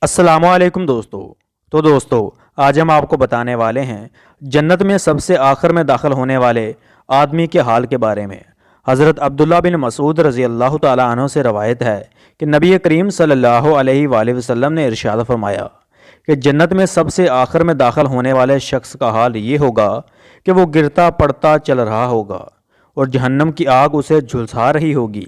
السلام علیکم دوستو آج ہم آپ کو بتانے والے ہیں جنت میں سب سے آخر میں داخل ہونے والے آدمی کے حال کے بارے میں۔ حضرت عبداللہ بن مسعود رضی اللہ تعالیٰ عنہ سے روایت ہے کہ نبی کریم صلی اللہ علیہ وآلہ وسلم نے ارشاد فرمایا کہ جنت میں سب سے آخر میں داخل ہونے والے شخص کا حال یہ ہوگا کہ وہ گرتا پڑتا چل رہا ہوگا اور جہنم کی آگ اسے جھلسا رہی ہوگی۔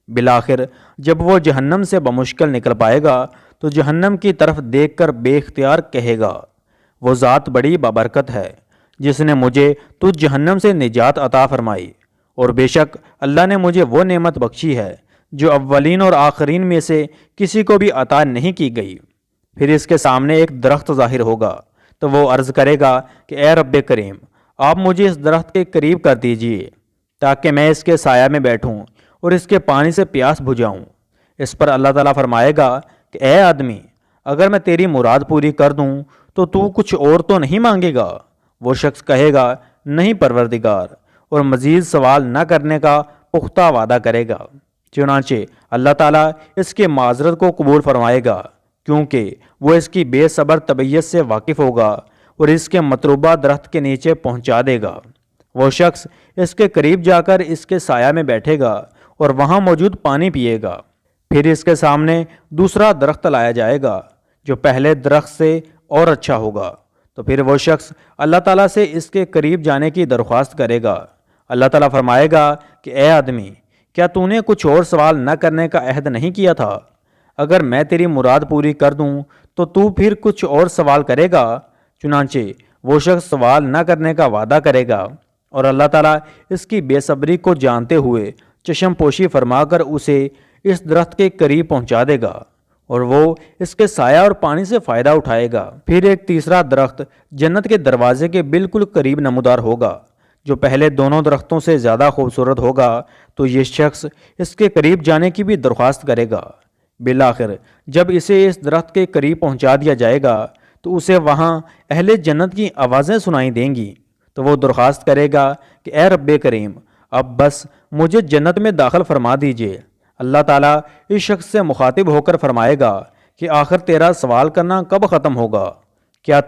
بالآخر جب وہ جہنم سے بمشکل نکل پائے گا تو جہنم کی طرف دیکھ کر بے اختیار کہے گا، وہ ذات بڑی بابرکت ہے جس نے مجھے تجھ جہنم سے نجات عطا فرمائی، اور بے شک اللہ نے مجھے وہ نعمت بخشی ہے جو اولین اور آخرین میں سے کسی کو بھی عطا نہیں کی گئی۔ پھر اس کے سامنے ایک درخت ظاہر ہوگا تو وہ عرض کرے گا کہ اے رب کریم، آپ مجھے اس درخت کے قریب کر دیجئے تاکہ میں اس کے سایہ میں بیٹھوں اور اس کے پانی سے پیاس بجھاؤں۔ اس پر اللہ تعالیٰ فرمائے گا کہ اے آدمی، اگر میں تیری مراد پوری کر دوں تو کچھ اور تو نہیں مانگے گا؟ وہ شخص کہے گا نہیں پروردگار، اور مزید سوال نہ کرنے کا پختہ وعدہ کرے گا۔ چنانچہ اللہ تعالیٰ اس کے معذرت کو قبول فرمائے گا، کیونکہ وہ اس کی بے صبر طبیعت سے واقف ہوگا اور اس کے مطلوبہ درخت کے نیچے پہنچا دے گا۔ وہ شخص اس کے قریب جا کر اس کے سایہ میں بیٹھے گا اور وہاں موجود پانی پیے گا۔ پھر اس کے سامنے دوسرا درخت لایا جائے گا جو پہلے درخت سے اور اچھا ہوگا، تو پھر وہ شخص اللہ تعالیٰ سے اس کے قریب جانے کی درخواست کرے گا۔ اللہ تعالیٰ فرمائے گا کہ اے آدمی، کیا تو نے کچھ اور سوال نہ کرنے کا عہد نہیں کیا تھا؟ اگر میں تیری مراد پوری کر دوں تو پھر کچھ اور سوال کرے گا؟ چنانچہ وہ شخص سوال نہ کرنے کا وعدہ کرے گا، اور اللہ تعالیٰ اس کی بے صبری کو جانتے ہوئے چشم پوشی فرما کر اسے اس درخت کے قریب پہنچا دے گا اور وہ اس کے سایہ اور پانی سے فائدہ اٹھائے گا۔ پھر ایک تیسرا درخت جنت کے دروازے کے بالکل قریب نمودار ہوگا جو پہلے دونوں درختوں سے زیادہ خوبصورت ہوگا، تو یہ شخص اس کے قریب جانے کی بھی درخواست کرے گا۔ بالآخر جب اسے اس درخت کے قریب پہنچا دیا جائے گا تو اسے وہاں اہل جنت کی آوازیں سنائی دیں گی، تو وہ درخواست کرے گا کہ اے رب کریم، اب بس مجھے جنت میں داخل فرما دیجئے۔ اللہ تعالیٰ اس شخص سے مخاطب ہو کر فرمائے گا کہ آخر تیرا سوال کرنا کب ختم ہوگا؟ کیا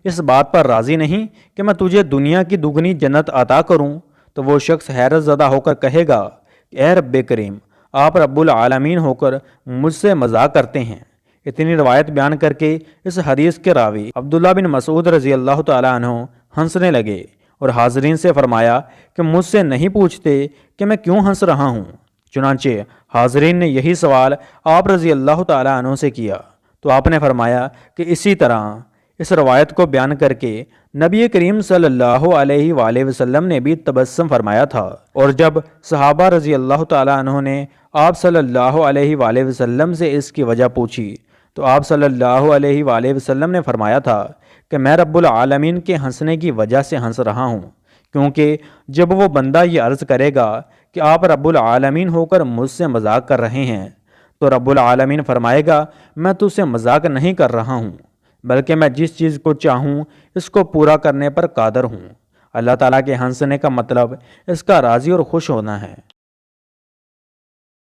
اس بات پر راضی نہیں کہ میں تجھے دنیا کی دگنی جنت عطا کروں؟ تو وہ شخص حیرت زدہ ہو کر کہے گا کہ اے رب کریم، آپ رب العالمین ہو کر مجھ سے مذاق کرتے ہیں۔ اتنی روایت بیان کر کے اس حدیث کے راوی عبداللہ بن مسعود رضی اللہ تعالیٰ عنہ ہنسنے لگے اور حاضرین سے فرمایا کہ مجھ سے نہیں پوچھتے کہ میں کیوں ہنس رہا ہوں۔ چنانچہ حاضرین نے یہی سوال آپ رضی اللہ تعالیٰ عنہ سے کیا تو آپ نے فرمایا کہ اسی طرح اس روایت کو بیان کر کے نبی کریم صلی اللہ علیہ وآلہ وسلم نے بھی تبسم فرمایا تھا، اور جب صحابہ رضی اللہ تعالیٰ عنہ نے آپ صلی اللہ علیہ وآلہ وسلم سے اس کی وجہ پوچھی تو آپ صلی اللہ علیہ وآلہ وسلم نے فرمایا تھا کہ میں رب العالمین کے ہنسنے کی وجہ سے ہنس رہا ہوں، کیونکہ جب وہ بندہ یہ عرض کرے گا کہ آپ رب العالمین ہو کر مجھ سے مذاق کر رہے ہیں، تو رب العالمین فرمائے گا میں تجھ سے مذاق نہیں کر رہا ہوں، بلکہ میں جس چیز کو چاہوں اس کو پورا کرنے پر قادر ہوں۔ اللہ تعالیٰ کے ہنسنے کا مطلب اس کا راضی اور خوش ہونا ہے۔